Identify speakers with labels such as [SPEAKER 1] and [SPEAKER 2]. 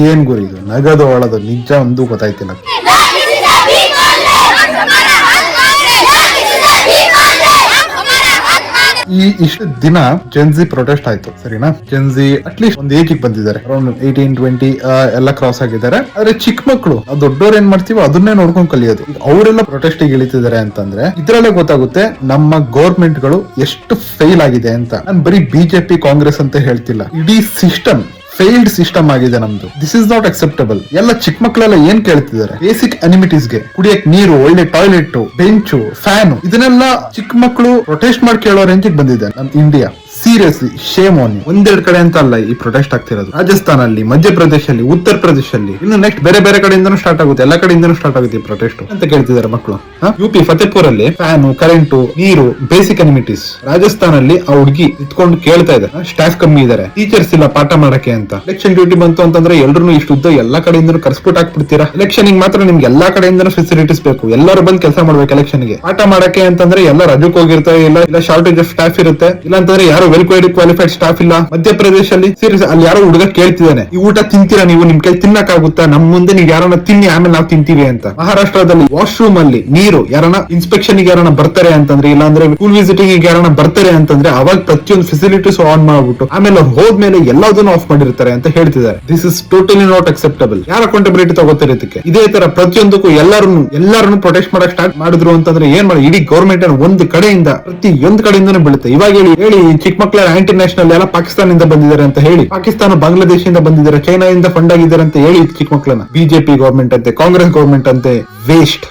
[SPEAKER 1] ಏನ್ ಗುರು ಇದು, ನಗದು ಒಳದು ನಿಜ ಒಂದು ಗೊತ್ತಾಯ್ತಿಲ್ಲ. ಈ ಇಷ್ಟು ದಿನ ಜೆನ್ಜಿ ಪ್ರೊಟೆಸ್ಟ್ ಆಯ್ತು, ಸರಿನಾ? ಜೆನ್ಜಿ ಅಟ್ಲೀಸ್ಟ್ ಒಂದು ಏಜಿಗೆ ಬಂದಿದ್ದಾರೆ, ಅರೌಂಡ್ 18-20 ಎಲ್ಲ ಕ್ರಾಸ್ ಆಗಿದ್ದಾರೆ. ಆದ್ರೆ ಚಿಕ್ಕ ಮಕ್ಕಳು, ದೊಡ್ಡವ್ರು ಏನ್ ಮಾಡ್ತೀವೋ ಅದನ್ನೇ ನೋಡ್ಕೊಂಡು ಕಲಿಯೋದು. ಅವರೆಲ್ಲ ಪ್ರೊಟೆಸ್ಟ್ ಇಳಿತಿದ್ದಾರೆ ಅಂತಂದ್ರೆ ಇದ್ರಲ್ಲೇ ಗೊತ್ತಾಗುತ್ತೆ ನಮ್ಮ ಗೌರ್ಮೆಂಟ್ ಗಳು ಎಷ್ಟು ಫೇಲ್ ಆಗಿದೆ ಅಂತ. ನಾನು ಬರೀ ಬಿಜೆಪಿ ಕಾಂಗ್ರೆಸ್ ಅಂತ ಹೇಳ್ತಿಲ್ಲ, ಇಡೀ ಸಿಸ್ಟಮ್ ಫೇಲ್ಡ್ ಸಿಸ್ಟಮ್ ಆಗಿದೆ ನಮ್ದು. This is not acceptable. ಎಲ್ಲ ಚಿಕ್ಕ ಮಕ್ಕಳೆಲ್ಲ ಏನ್ ಕೇಳ್ತಿದ್ದಾರೆ? ಬೇಸಿಕ್ ಅನಿಮಿಟೀಸ್ಗೆ ಕುಡಿಯಕ್ ನೀರು, ಒಳ್ಳೆ ಟಾಯ್ಲೆಟ್, ಬೆಂಚು, ಫ್ಯಾನ್, ಇದನ್ನೆಲ್ಲ ಚಿಕ್ಕ ಮಕ್ಕಳು ಪ್ರೊಟೆಸ್ಟ್ ಮಾಡಿ ಕೇಳೋ ರೇಂಜಿಗೆ ಬಂದಿದೆ ನಮ್ India. Seriously shame on you. ಒಂದೆರಡು ಕಡೆ ಅಂತ ಅಲ್ಲ ಈ ಪ್ರೊಟೆಸ್ಟ್ ಆಗ್ತಿರೋದು. ರಾಜಸ್ಥಾನಲ್ಲಿ, ಮಧ್ಯಪ್ರದೇಶಲ್ಲಿ, ಉತ್ತರ ಪ್ರದೇಶಲ್ಲಿ, ಇನ್ನು ನೆಕ್ಸ್ಟ್ ಬೇರೆ ಬೇರೆ ಕಡೆಯಿಂದನೂ ಸ್ಟಾರ್ಟ್ ಆಗುತ್ತೆ. ಎಲ್ಲ ಕಡೆಯಿಂದನೂ ಸ್ಟಾರ್ಟ್ ಆಗುತ್ತೆ ಈ ಪ್ರೊಟೆಸ್ಟ್ ಅಂತ ಕೇಳ್ತಿದ್ದಾರೆ ಮಕ್ಕಳು. ಯುಪಿ ಫತೇಪುರ್ ಅಲ್ಲಿ ಫ್ಯಾನು, ಕರೆಂಟು, ನೀರು, ಬೇಸಿಕ್ ಅನಿಮಿಟೀಸ್. ರಾಜಸ್ಥಾನಲ್ಲಿ ಆ ಹುಡುಗಿ ಇಟ್ಕೊಂಡು ಕೇಳ್ತಾ ಇದ್ದಾರೆ, ಸ್ಟಾಫ್ ಕಮ್ಮಿ ಇದಾರೆ, ಟೀಚರ್ಸ್ ಇಲ್ಲ ಪಾಠ ಮಾಡಕ್ಕೆ ಅಂತ. ಎಲೆಕ್ಷನ್ ಡ್ಯೂಟಿ ಬಂತು ಅಂತಂದ್ರೆ ಎಲ್ರು ಇಷ್ಟು ಉದ್ದ ಎಲ್ಲಾ ಕಡೆಯಿಂದನೂ ಕರ್ಸ್ಬಿಟ್ಟು ಹಾಕ್ಬಿಡ್ತೀರಾ. ಎಲೆಕ್ಷನ್ ಮಾತ್ರ ನಿಮ್ಗೆ ಎಲ್ಲಾ ಕಡೆಯಿಂದನೂ ಫೆಸಿಲಿಟೀಸ್ ಬೇಕು, ಎಲ್ಲರೂ ಬಂದು ಕೆಲಸ ಮಾಡ್ಬೇಕು. ಎಲೆಕ್ಷನ್ ಗೆ ಪಾಠ ಮಾಡಕ್ಕೆ ಅಂತಂದ್ರೆ ಎಲ್ಲ ರಜಕ್ಕೆ ಹೋಗಿರ್ತಾರೆ, ಇಲ್ಲ ಶಾರ್ಟೇಜ್ ಆಫ್ ಸ್ಟಾಫ್ ಇರುತ್ತೆ, ಇಲ್ಲ ಅಂತಂದ್ರೆ ಯಾರು ವೆಲ್ ಕ್ವಾಲಿಫೈಡ್ ಸ್ಟಾಫ್ ಇಲ್ಲ. ಮಧ್ಯಪ್ರದೇಶಲ್ಲಿ ಸೀರಿಯಸ್ ಅಲ್ಲಿ ಯಾರೋ ಹುಡುಗ ಕೇಳ್ತಿದ್ದಾನೆ, ಈ ಊಟ ತಿಂತೀರಾ ನೀವು? ನಿಮ್ ಕೈ ತಿನ್ನಕ್ಕಾಗುತ್ತಾ? ನಮ್ ಮುಂದೆ ನೀವು ಯಾರನ್ನ ತಿನ್ನಿ, ಆಮೇಲೆ ನಾವು ತಿಂತೀವಿ ಅಂತ. ಮಹಾರಾಷ್ಟ್ರದಲ್ಲಿ ವಾಶ್ರೂಮ್ ಅಲ್ಲಿ ನೀರು ಯಾರನ್ನ ಇನ್ಸ್ಪೆಕ್ಷನ್ ಯಾರನ್ನ ಬರ್ತಾರೆ ಅಂತಂದ್ರೆ, ಇಲ್ಲ ಅಂದ್ರೆ ಸ್ಕೂಲ್ ವಿಸಿಟಿಂಗ್ ಯಾರನ್ನ ಬರ್ತಾರೆ ಅಂತಂದ್ರೆ ಅವಾಗ ಪ್ರತಿಯೊಂದು ಫೆಸಿಲಿಟೀಸ್ ಆನ್ ಮಾಡ್ಬಿಟ್ಟು ಆಮೇಲೆ ಅವ್ರು ಹೋದ್ಮೇಲೆ ಎಲ್ಲದನ್ನು ಆಫ್ ಮಾಡಿರ್ತಾರೆ ಅಂತ ಹೇಳ್ತಿದ್ದಾರೆ. This is totally not acceptable. ಯಾರ ಅಕೌಂಟಬಿಲಿಟಿ ತಗೋತಾರೆ ಇದಕ್ಕೆ? ಇದೇ ತರ ಪ್ರತಿಯೊಂದಕ್ಕೂ ಎಲ್ಲರನ್ನು ಪ್ರೊಟೆಸ್ಟ್ ಮಾಡಕ್ ಸ್ಟಾರ್ಟ್ ಮಾಡಿದ್ರು ಅಂತಂದ್ರೆ ಏನ್ ಮಾಡಿ? ಇಡೀ ಗೌರ್ಮೆಂಟ್ ಒಂದು ಕಡೆಯಿಂದ ಪ್ರತಿಯೊಂದು ಕಡೆಯಿಂದನೂ ಬೀಳುತ್ತೆ. ಇವಾಗ ಹೇಳಿ ಚಿಕ್ಕ ಮಕ್ಕಳ ಆಂಟಿ ನ್ಯಾಷನಲ್ ಎಲ್ಲ ಪಾಕಿಸ್ತಾನದಿಂದ ಬಂದಿದ್ದಾರೆ ಅಂತ ಹೇಳಿ, ಪಾಕಿಸ್ತಾನ ಬಾಂಗ್ಲಾದೇಶದಿಂದ ಬಂದಿದ್ದಾರೆ, ಚೈನಾದಿಂದ ಫಂಡ್ ಆಗಿದ್ದಾರೆ ಅಂತ ಹೇಳಿ ಚಿಕ್ಕ ಮಕ್ಕಳನ್ನ ಬಿಜೆಪಿ ಗೌರ್ಮೆಂಟ್ ಅಂತೆ, ಕಾಂಗ್ರೆಸ್ ಗೌರ್ಮೆಂಟ್ ಅಂತೆ. ವೇಸ್ಟ್.